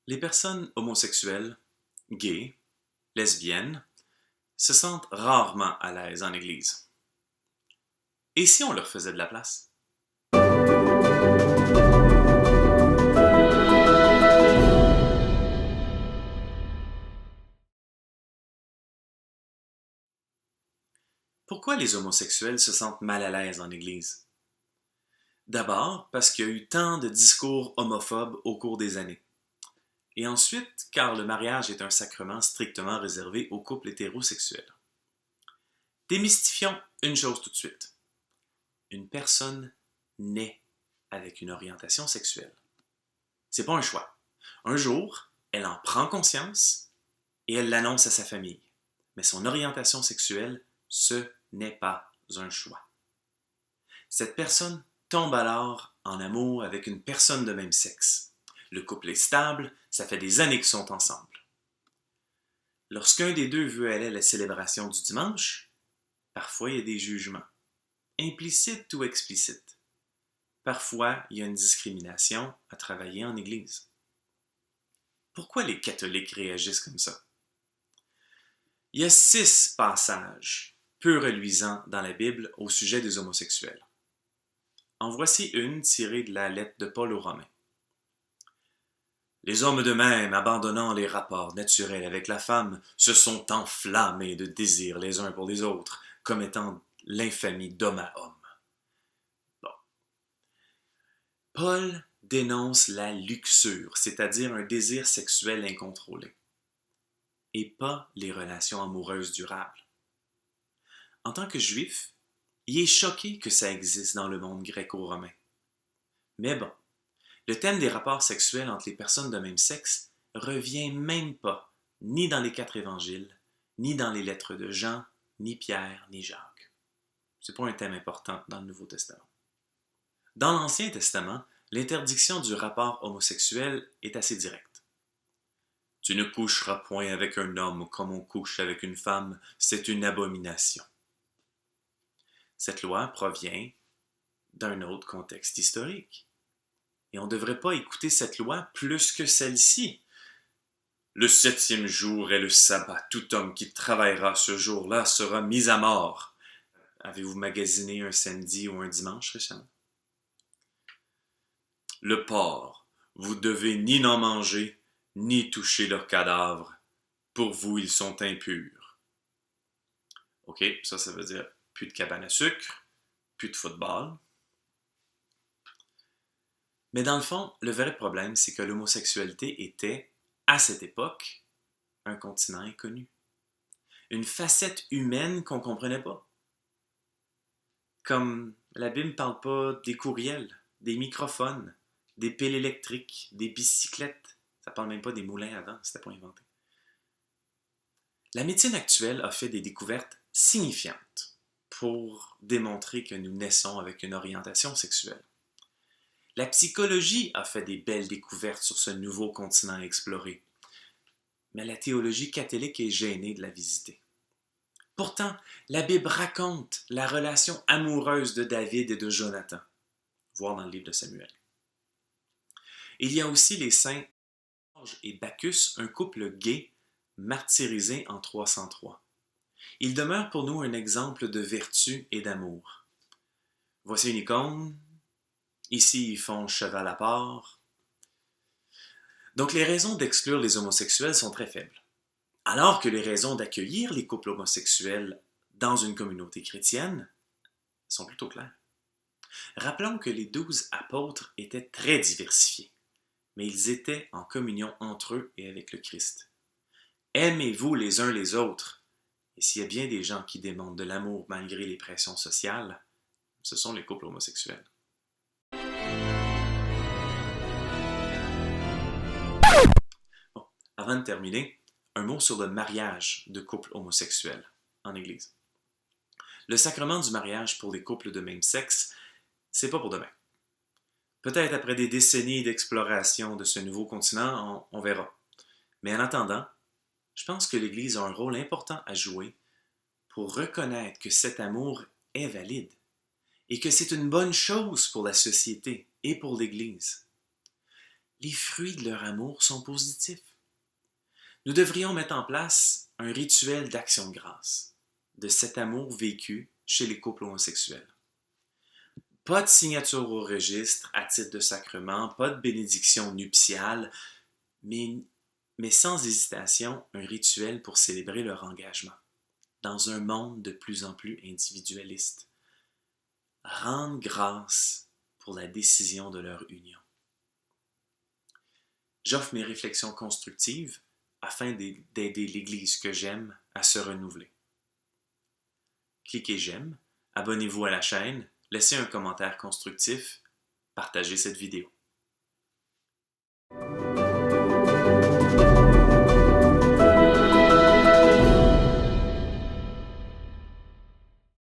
Les personnes homosexuelles, gays, lesbiennes, se sentent rarement à l'aise en Église. Et si on leur faisait de la place? Pourquoi les homosexuels se sentent mal à l'aise en Église? D'abord, parce qu'il y a eu tant de discours homophobes au cours des années. Et ensuite, car le mariage est un sacrement strictement réservé aux couples hétérosexuels. Démystifions une chose tout de suite. Une personne naît avec une orientation sexuelle. C'est pas un choix. Un jour, elle en prend conscience et elle l'annonce à sa famille. Mais son orientation sexuelle, ce n'est pas un choix. Cette personne tombe alors en amour avec une personne de même sexe. Le couple est stable, ça fait des années qu'ils sont ensemble. Lorsqu'un des deux veut aller à la célébration du dimanche, parfois il y a des jugements, implicites ou explicites. Parfois, il y a une discrimination à travailler en Église. Pourquoi les catholiques réagissent comme ça? Il y a 6 passages peu reluisants dans la Bible au sujet des homosexuels. En voici une tirée de la lettre de Paul aux Romains. Les hommes de même, abandonnant les rapports naturels avec la femme, se sont enflammés de désir les uns pour les autres, commettant l'infamie d'homme à homme. Bon. Paul dénonce la luxure, c'est-à-dire un désir sexuel incontrôlé, et pas les relations amoureuses durables. En tant que juif, il est choqué que ça existe dans le monde gréco-romain. Mais bon, le thème des rapports sexuels entre les personnes de même sexe revient même pas, ni dans les 4 évangiles, ni dans les lettres de Jean, ni Pierre, ni Jacques. C'est pas un thème important dans le Nouveau Testament. Dans l'Ancien Testament, l'interdiction du rapport homosexuel est assez directe. Tu ne coucheras point avec un homme comme on couche avec une femme, c'est une abomination. Cette loi provient d'un autre contexte historique. Et on ne devrait pas écouter cette loi plus que celle-ci. Le 7e jour est le sabbat. Tout homme qui travaillera ce jour-là sera mis à mort. Avez-vous magasiné un samedi ou un dimanche récemment? Le porc, vous devez ni n'en manger, ni toucher leurs cadavres. Pour vous, ils sont impurs. Ok, ça veut dire plus de cabane à sucre, plus de football. Mais dans le fond, le vrai problème, c'est que l'homosexualité était, à cette époque, un continent inconnu. Une facette humaine qu'on ne comprenait pas. Comme la Bible ne parle pas des courriels, des microphones, des piles électriques, des bicyclettes. Ça ne parle même pas des moulins avant, c'était pas inventé. La médecine actuelle a fait des découvertes signifiantes pour démontrer que nous naissons avec une orientation sexuelle. La psychologie a fait des belles découvertes sur ce nouveau continent à explorer, mais la théologie catholique est gênée de la visiter. Pourtant, la Bible raconte la relation amoureuse de David et de Jonathan, voir dans le livre de Samuel. Il y a aussi les saints Georges et Bacchus, un couple gay martyrisé en 303. Ils demeurent pour nous un exemple de vertu et d'amour. Voici une icône. Ici, ils font cheval à part. Donc, les raisons d'exclure les homosexuels sont très faibles. Alors que les raisons d'accueillir les couples homosexuels dans une communauté chrétienne sont plutôt claires. Rappelons que les 12 apôtres étaient très diversifiés, mais ils étaient en communion entre eux et avec le Christ. Aimez-vous les uns les autres. Et s'il y a bien des gens qui démontrent de l'amour malgré les pressions sociales, ce sont les couples homosexuels. Bon, avant de terminer, un mot sur le mariage de couples homosexuels en Église. Le sacrement du mariage pour les couples de même sexe, c'est pas pour demain. Peut-être après des décennies d'exploration de ce nouveau continent, on verra. Mais en attendant, je pense que l'Église a un rôle important à jouer pour reconnaître que cet amour est valide et que c'est une bonne chose pour la société et pour l'Église. les fruits de leur amour sont positifs. Nous devrions mettre en place un rituel d'action de grâce de cet amour vécu chez les couples homosexuels. Pas de signature au registre à titre de sacrement, pas de bénédiction nuptiale, mais sans hésitation, un rituel pour célébrer leur engagement dans un monde de plus en plus individualiste. Rendre grâce pour la décision de leur union. J'offre mes réflexions constructives afin d'aider l'Église que j'aime à se renouveler. Cliquez j'aime, abonnez-vous à la chaîne, laissez un commentaire constructif, partagez cette vidéo.